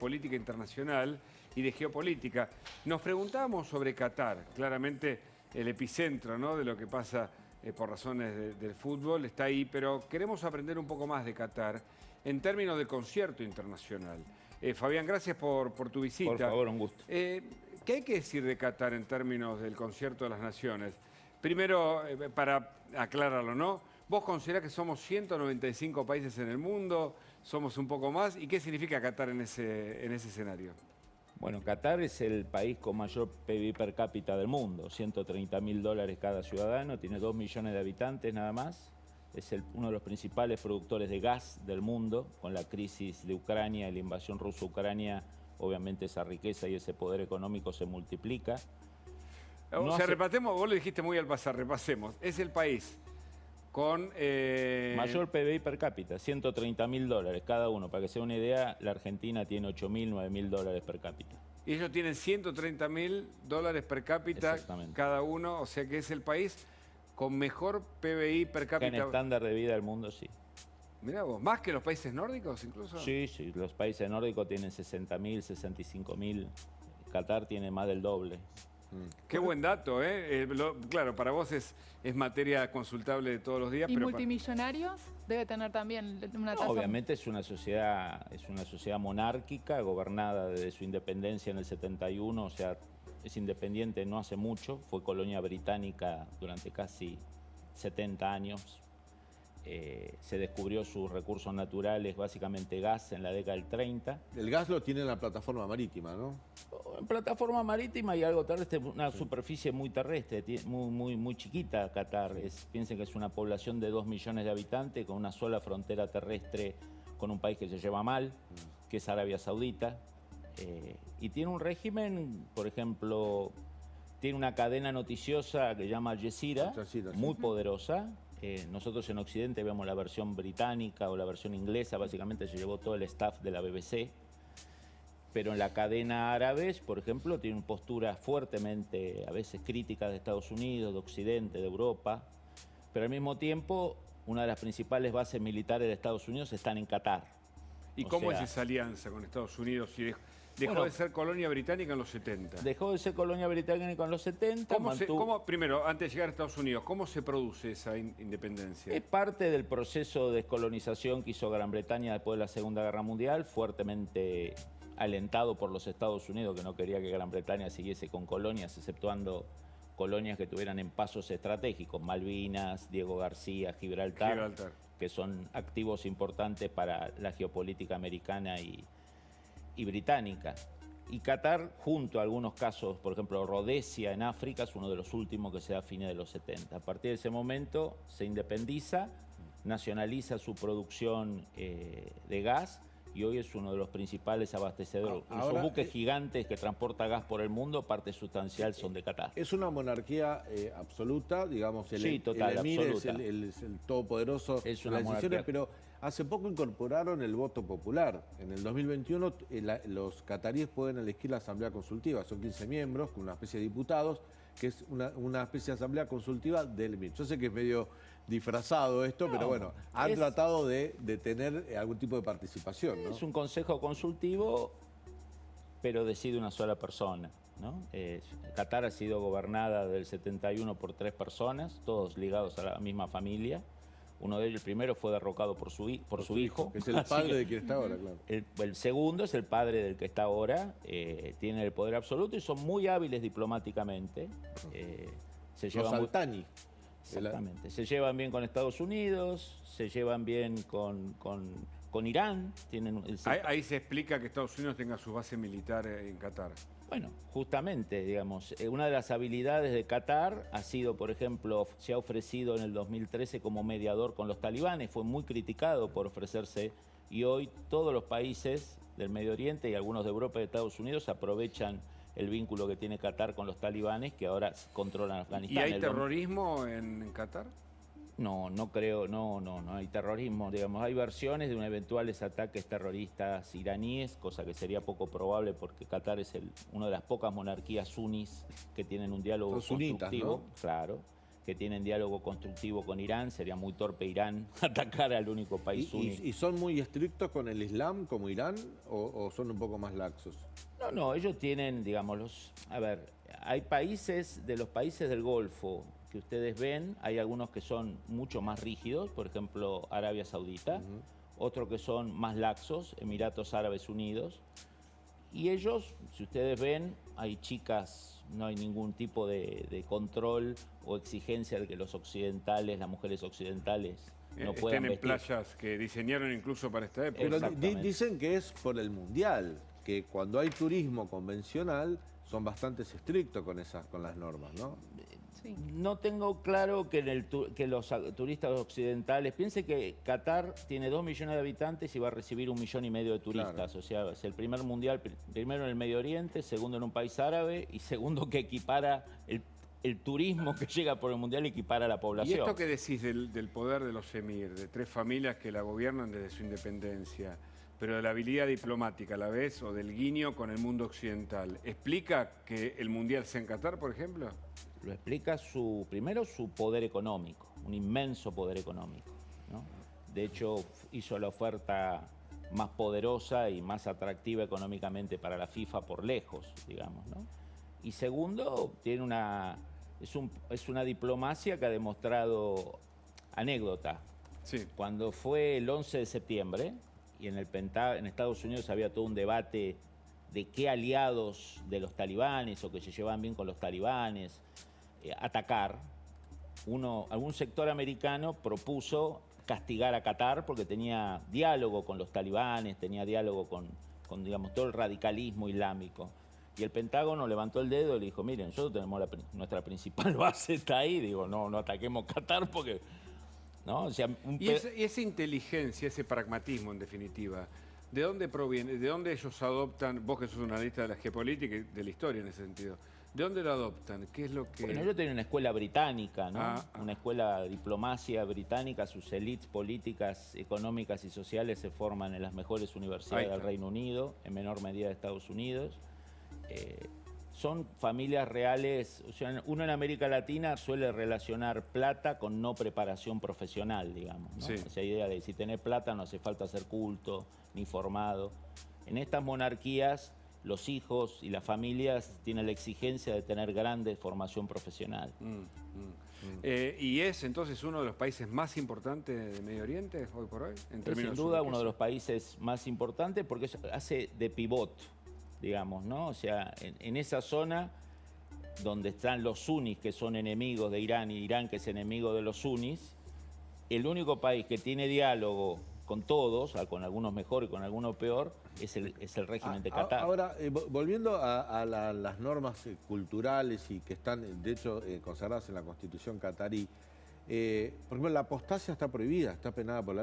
política internacional y de geopolítica. Nos preguntábamos sobre Qatar, claramente el epicentro, ¿no?, de lo que pasa por razones del fútbol, está ahí, pero queremos aprender un poco más de Qatar en términos de concierto internacional. Fabián, gracias por tu visita. Por favor, un gusto. ¿Qué hay que decir de Qatar en términos del concierto de las naciones? Primero, para aclararlo, ¿no? ¿Vos considerás que somos 195 países en el mundo? ¿Somos un poco más? ¿Y qué significa Qatar en ese escenario? Bueno, Qatar es el país con mayor PIB per cápita del mundo, $130.000 cada ciudadano, tiene 2 millones de habitantes nada más. Es uno de los principales productores de gas del mundo. Con la crisis de Ucrania y la invasión rusa a Ucrania, obviamente esa riqueza y ese poder económico se multiplica. Repasemos, vos lo dijiste muy al pasar, repasemos. Es el país con... mayor PBI per cápita, $130.000 cada uno. Para que sea una idea, la Argentina tiene $8.000, $9.000 per cápita. Y ellos tienen $130.000 per cápita cada uno, o sea que es el país con mejor PBI per cápita. En estándar de vida del mundo, sí. Mirá vos, ¿más que los países nórdicos incluso? Sí, sí, los países nórdicos tienen 60.000, 65.000. Qatar tiene más del doble. Qué buen dato, ¿eh? Claro, para vos es materia consultable de todos los días. ¿Y pero multimillonarios? Debe tener también una tasa. Obviamente es una sociedad monárquica, gobernada desde su independencia en el 71, o sea, es independiente no hace mucho, fue colonia británica durante casi 70 años. Se descubrió sus recursos naturales, básicamente gas, en la década del 30. El gas lo tiene en la plataforma marítima, ¿no? En plataforma marítima y algo terrestre, una superficie muy terrestre, muy chiquita Qatar. Piensen que es una población de 2 millones de habitantes con una sola frontera terrestre con un país que se lleva mal, que es Arabia Saudita. Y tiene un régimen, por ejemplo, tiene una cadena noticiosa que se llama Al Jazeera, muy poderosa. Nosotros en Occidente vemos la versión británica o la versión inglesa, básicamente se llevó todo el staff de la BBC. Pero en la cadena árabe, por ejemplo, tienen posturas fuertemente, a veces críticas de Estados Unidos, de Occidente, de Europa. Pero al mismo tiempo, una de las principales bases militares de Estados Unidos están en Qatar. ¿Y cómo es esa alianza con Estados Unidos? Si dejó de ser colonia británica en los 70. Dejó de ser colonia británica en los 70. Primero, antes de llegar a Estados Unidos, ¿cómo se produce esa independencia? Es parte del proceso de descolonización que hizo Gran Bretaña después de la Segunda Guerra Mundial, fuertemente alentado por los Estados Unidos, que no quería que Gran Bretaña siguiese con colonias, exceptuando colonias que tuvieran en pasos estratégicos, Malvinas, Diego García, Gibraltar, que son activos importantes para la geopolítica americana y británica. Y Qatar, junto a algunos casos, por ejemplo, Rodesia en África, es uno de los últimos que se da a fines de los 70. A partir de ese momento se independiza, nacionaliza su producción de gas, y hoy es uno de los principales abastecedores. Los buques gigantes que transportan gas por el mundo, parte sustancial son de Qatar. Es una monarquía absoluta, digamos, total, el emir absoluta. es el todopoderoso es en una las decisiones, pero hace poco incorporaron el voto popular. En el 2021 los cataríes pueden elegir la asamblea consultiva, son 15 miembros, con una especie de diputados, que es una especie de asamblea consultiva del emir. Yo sé que es medio disfrazado esto, pero bueno, han tratado de tener algún tipo de participación, ¿no? Es un consejo consultivo, pero decide una sola persona, ¿no? Qatar ha sido gobernada del 71 por 3 personas, todos ligados a la misma familia. Uno de ellos, el primero, fue derrocado por su hijo. Es el padre de quien está ahora, claro. El segundo es el padre del que está ahora. Tiene el poder absoluto y son muy hábiles diplomáticamente. Los Al-Thani. Exactamente. Se llevan bien con Estados Unidos, se llevan bien con Irán. Ahí se explica que Estados Unidos tenga su base militar en Qatar. Bueno, justamente, digamos, una de las habilidades de Qatar ha sido, por ejemplo, se ha ofrecido en el 2013 como mediador con los talibanes, fue muy criticado por ofrecerse, y hoy todos los países del Medio Oriente y algunos de Europa y de Estados Unidos aprovechan el vínculo que tiene Qatar con los talibanes, que ahora controlan Afganistán. ¿Y hay terrorismo en Qatar? No, no creo, no hay terrorismo. Digamos, hay versiones de eventuales ataques terroristas iraníes, cosa que sería poco probable porque Qatar es una de las pocas monarquías sunís que tienen un diálogo constructivo, ¿no? Claro, que tienen diálogo constructivo con Irán. Sería muy torpe Irán atacar al único país único. ¿Y son muy estrictos con el Islam como Irán o son un poco más laxos? No, ellos tienen, digamos, a ver, hay países, de los países del Golfo que ustedes ven, hay algunos que son mucho más rígidos, por ejemplo, Arabia Saudita, otros que son más laxos, Emiratos Árabes Unidos, y ellos, si ustedes ven, hay chicas, no hay ningún tipo de control o exigencia de que los occidentales, las mujeres occidentales, no puedan estén en vestir. playas que diseñaron incluso para esta época. Pero dicen que es por el Mundial, que cuando hay turismo convencional son bastante estrictos con las normas, ¿no? Sí. No tengo claro que, que los turistas occidentales... Piense que Qatar tiene 2 millones de habitantes y va a recibir 1,5 millones de turistas. Claro. O sea, es el primer mundial, primero en el Medio Oriente, segundo en un país árabe y segundo que equipara el turismo que llega por el mundial, equipara a la ¿Y población. esto que decís del poder de los emir, de 3 familias que la gobiernan desde su independencia, pero de la habilidad diplomática a la vez o del guiño con el mundo occidental, ¿explica que el mundial sea en Qatar, por ejemplo? Lo explica primero su poder económico, un inmenso poder económico, ¿no? De hecho, hizo la oferta más poderosa y más atractiva económicamente para la FIFA por lejos, digamos, ¿no? Y segundo, es una diplomacia que ha demostrado anécdota. Sí. Cuando fue el 11 de septiembre y en Estados Unidos había todo un debate de qué aliados de los talibanes o que se llevaban bien con los talibanes atacar, algún sector americano propuso castigar a Qatar porque tenía diálogo con los talibanes, tenía diálogo con digamos, todo el radicalismo islámico. Y el Pentágono levantó el dedo y le dijo, miren, nosotros tenemos nuestra principal base está ahí, digo, no ataquemos Qatar porque... ¿no? O sea, Y esa inteligencia, ese pragmatismo en definitiva, ¿de dónde proviene? ¿De dónde ellos adoptan, vos que sos un analista de la geopolítica y de la historia en ese sentido, ¿de dónde lo adoptan? ¿Qué es lo que...? Bueno, yo tenía una escuela británica, ¿no? Ah. Una escuela de diplomacia británica, sus élites políticas, económicas y sociales se forman en las mejores universidades del Reino Unido, en menor medida de Estados Unidos. Son familias reales, o sea, uno en América Latina suele relacionar plata con no preparación profesional, digamos, ¿no? Sí. Esa idea de si tenés plata no hace falta ser culto ni formado. En estas monarquías, los hijos y las familias tienen la exigencia de tener grande formación profesional. ¿Y es entonces uno de los países más importantes de Medio Oriente hoy por hoy? En Es términos sin duda de uno de riqueza? los países más importantes porque hace de pivot, digamos, ¿no? O sea, en esa zona donde están los sunnis, que son enemigos de Irán, y Irán, que es enemigo de los sunnis, el único país que tiene diálogo con todos, con algunos mejor y con algunos peor, es el régimen de Qatar. Ahora, volviendo a las normas culturales y que están, de hecho, consagradas en la Constitución catarí, por ejemplo, la apostasia está prohibida, está penada por la